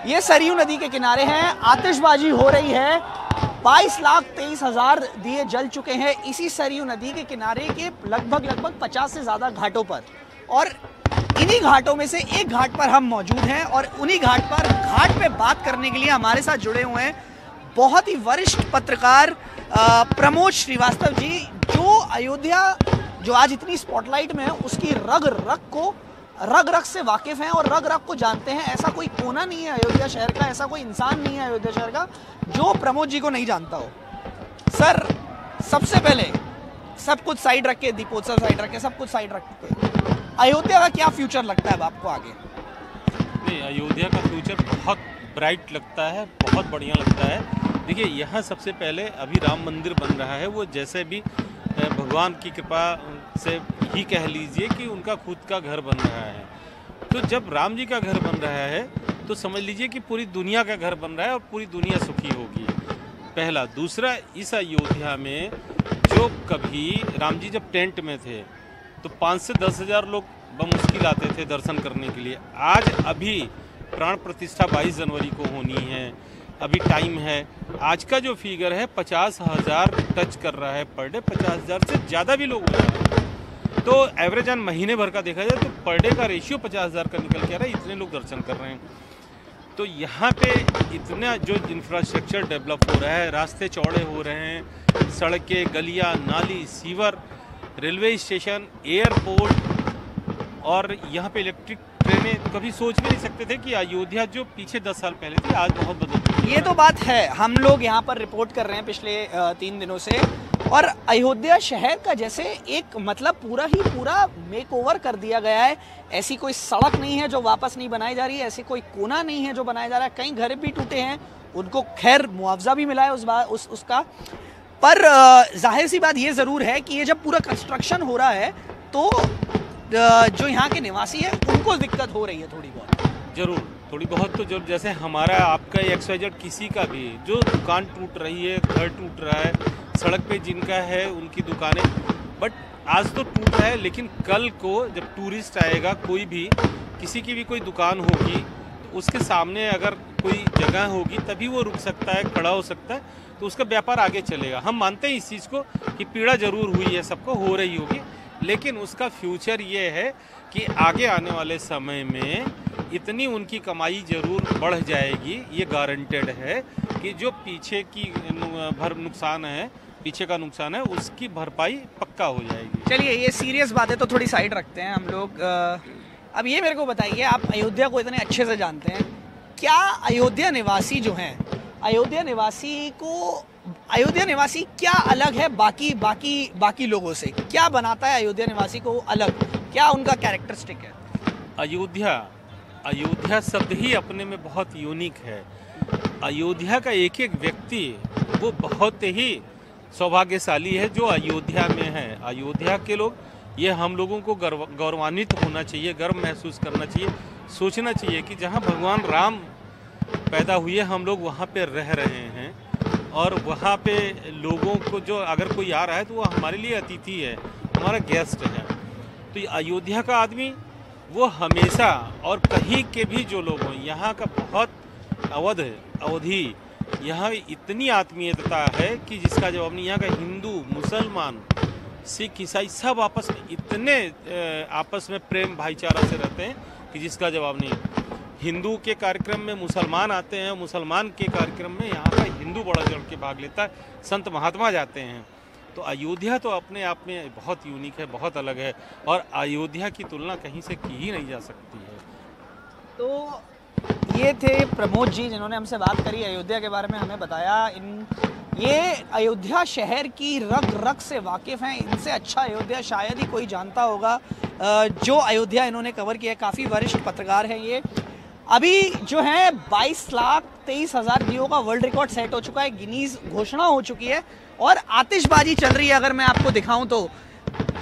ये सरयू नदी के किनारे हैं, आतिशबाजी हो रही है। 22,23,000 दिए जल चुके हैं इसी सरयू नदी के किनारे के लगभग 50 से ज़्यादा घाटों पर, और इन्हीं घाटों में से एक घाट पर हम मौजूद हैं। और उन्हीं घाट पे बात करने के लिए हमारे साथ जुड़े हुए हैं बहुत ही वरिष्ठ पत्रकार प्रमोद श्रीवास्तव जी, जो अयोध्या जो आज इतनी स्पॉटलाइट में है उसकी रग रग से वाकिफ हैं और रग रग को जानते हैं। ऐसा कोई कोना नहीं है अयोध्या शहर का, ऐसा कोई इंसान नहीं है अयोध्या शहर का जो प्रमोद जी को नहीं जानता हो। सर, सबसे पहले सब कुछ साइड रख के, दीपोत्सव साइड रख के, सब कुछ साइड रख के, अयोध्या का क्या फ्यूचर लगता है अब आपको आगे? नहीं, अयोध्या का फ्यूचर बहुत ब्राइट लगता है, बहुत बढ़िया लगता है। देखिए, यहाँ सबसे पहले अभी राम मंदिर बन रहा है, वो जैसे भी भगवान की कृपा से ही कह लीजिए कि उनका खुद का घर बन रहा है। तो जब राम जी का घर बन रहा है तो समझ लीजिए कि पूरी दुनिया का घर बन रहा है और पूरी दुनिया सुखी होगी, पहला। दूसरा, इस अयोध्या में जो कभी राम जी जब टेंट में थे तो 5 से 10 हज़ार लोग बमुश्किल आते थे दर्शन करने के लिए। आज अभी प्राण प्रतिष्ठा 22 जनवरी को होनी है, अभी टाइम है। आज का जो फिगर है 50,000 टच कर रहा है पर डे, 50,000 से ज़्यादा भी लोग हो रहे हैं। तो एवरेज ऑन महीने भर का देखा जाए तो पर डे का रेशियो 50,000 का निकल के आ रहा है, इतने लोग दर्शन कर रहे हैं। तो यहाँ पे इतना जो इंफ्रास्ट्रक्चर डेवलप हो रहा है, रास्ते चौड़े हो रहे हैं, सड़कें, गलियाँ, नाली, सीवर, रेलवे स्टेशन, एयरपोर्ट, और यहाँ पे इलेक्ट्रिक ट्रेनें। कभी सोच भी नहीं सकते थे कि अयोध्या जो पीछे 10 साल पहले थी आज बहुत बदल गई है। ये तो बात है, हम लोग यहाँ पर रिपोर्ट कर रहे हैं पिछले 3 दिनों से, और अयोध्या शहर का जैसे एक मतलब पूरा मेकओवर कर दिया गया है। ऐसी कोई सड़क नहीं है जो वापस नहीं बनाई जा रही है, ऐसी कोई कोना नहीं है जो बनाया जा रहा है। कई घर भी टूटे हैं, उनको खैर मुआवजा भी मिला है उसका। पर जाहिर सी बात ये ज़रूर है कि ये जब पूरा कंस्ट्रक्शन हो रहा है तो जो यहाँ के निवासी हैं उनको दिक्कत हो रही है थोड़ी बहुत। जरूर, थोड़ी बहुत तो जरूर। जैसे हमारा, आपका, XYZ किसी का भी जो दुकान टूट रही है, घर टूट रहा है, सड़क पे जिनका है उनकी दुकानें, बट आज तो टूट रहा है, लेकिन कल को जब टूरिस्ट आएगा, कोई भी किसी की भी कोई दुकान होगी तो उसके सामने अगर कोई जगह होगी तभी वो रुक सकता है, खड़ा हो सकता है, तो उसका व्यापार आगे चलेगा। हम मानते हैं इस चीज़ को कि पीड़ा जरूर हुई है, सबको हो रही होगी, लेकिन उसका फ्यूचर ये है कि आगे आने वाले समय में इतनी उनकी कमाई जरूर बढ़ जाएगी। ये गारंटेड है कि जो पीछे की नुकसान है, पीछे का नुकसान है, उसकी भरपाई पक्का हो जाएगी। चलिए, ये सीरियस बातें तो थोड़ी साइड रखते हैं हम लोग। अब ये मेरे को बताइए, आप अयोध्या को इतने अच्छे से जानते हैं, क्या अयोध्या निवासी जो हैं, अयोध्या निवासी क्या अलग है बाकी लोगों से? क्या बनाता है अयोध्या निवासी को अलग? क्या उनका कैरेक्टरिस्टिक है? अयोध्या शब्द ही अपने में बहुत यूनिक है। अयोध्या का एक एक व्यक्ति वो बहुत ही सौभाग्यशाली है जो अयोध्या में है। अयोध्या के लोग, ये हम लोगों को गौरवान्वित होना चाहिए, गर्व महसूस करना चाहिए, सोचना चाहिए कि जहाँ भगवान राम पैदा हुए हम लोग वहाँ पे रह रहे हैं, और वहाँ पे लोगों को जो अगर कोई आ रहा है तो वो हमारे लिए अतिथि है, हमारा गेस्ट है। तो ये अयोध्या का आदमी वो हमेशा, और कहीं के भी जो लोग हों, यहाँ का बहुत अवधि, यहाँ इतनी आत्मीयता है कि जिसका जवाब नहीं। यहाँ का हिंदू, मुसलमान, सिख, ईसाई सब आपस में प्रेम भाईचारा से रहते हैं कि जिसका जवाब नहीं। हिंदू के कार्यक्रम में मुसलमान आते हैं, मुसलमान के कार्यक्रम में यहाँ का हिंदू बढ़ चढ़ के भाग लेता है, संत महात्मा जाते हैं। तो अयोध्या तो अपने आप में बहुत यूनिक है, बहुत अलग है, और अयोध्या की तुलना कहीं से की ही नहीं जा सकती है। तो ये थे प्रमोद जी जिन्होंने हमसे बात करी, अयोध्या के बारे में हमें बताया। ये अयोध्या शहर की रग रग से वाकिफ़ हैं, इनसे अच्छा अयोध्या शायद ही कोई जानता होगा जो अयोध्या इन्होंने कवर किया। काफ़ी वरिष्ठ पत्रकार हैं ये। अभी जो है 22,23,000 दियों का वर्ल्ड रिकॉर्ड सेट हो चुका है, गिनीज घोषणा हो चुकी है, और आतिशबाजी चल रही है। अगर मैं आपको दिखाऊं तो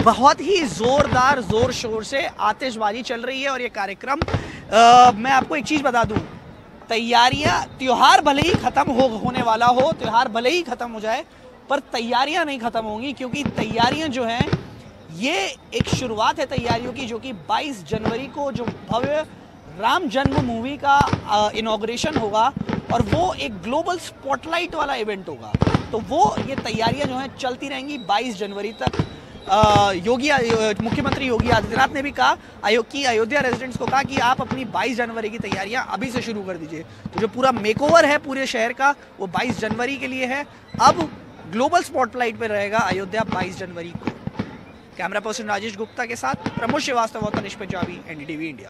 बहुत ही ज़ोरदार, ज़ोर शोर से आतिशबाजी चल रही है। और ये कार्यक्रम, मैं आपको एक चीज़ बता दूं, तैयारियां, त्यौहार भले ही ख़त्म होने वाला हो, त्यौहार भले ही ख़त्म हो जाए, पर तैयारियां नहीं ख़त्म होंगी, क्योंकि तैयारियां जो हैं ये एक शुरुआत है तैयारियों की, जो कि 22 जनवरी को जो भव्य राम जन्म मूवी का इनॉग्रेशन होगा और वो एक ग्लोबल स्पॉटलाइट वाला इवेंट होगा। तो वो ये तैयारियां जो हैं चलती रहेंगी 22 जनवरी तक। मुख्यमंत्री योगी आदित्यनाथ ने भी कहा अयोध्या रेजिडेंट्स को कहा कि आप अपनी 22 जनवरी की तैयारियां अभी से शुरू कर दीजिए। तो जो पूरा मेकओवर है पूरे शहर का वो 22 जनवरी के लिए है। अब ग्लोबल स्पॉटलाइट पे रहेगा अयोध्या 22 जनवरी को। कैमरा पर्सन राजेश गुप्ता के साथ प्रमोद श्रीवास्तव और तनिष पंजाबी, NDTV इंडिया।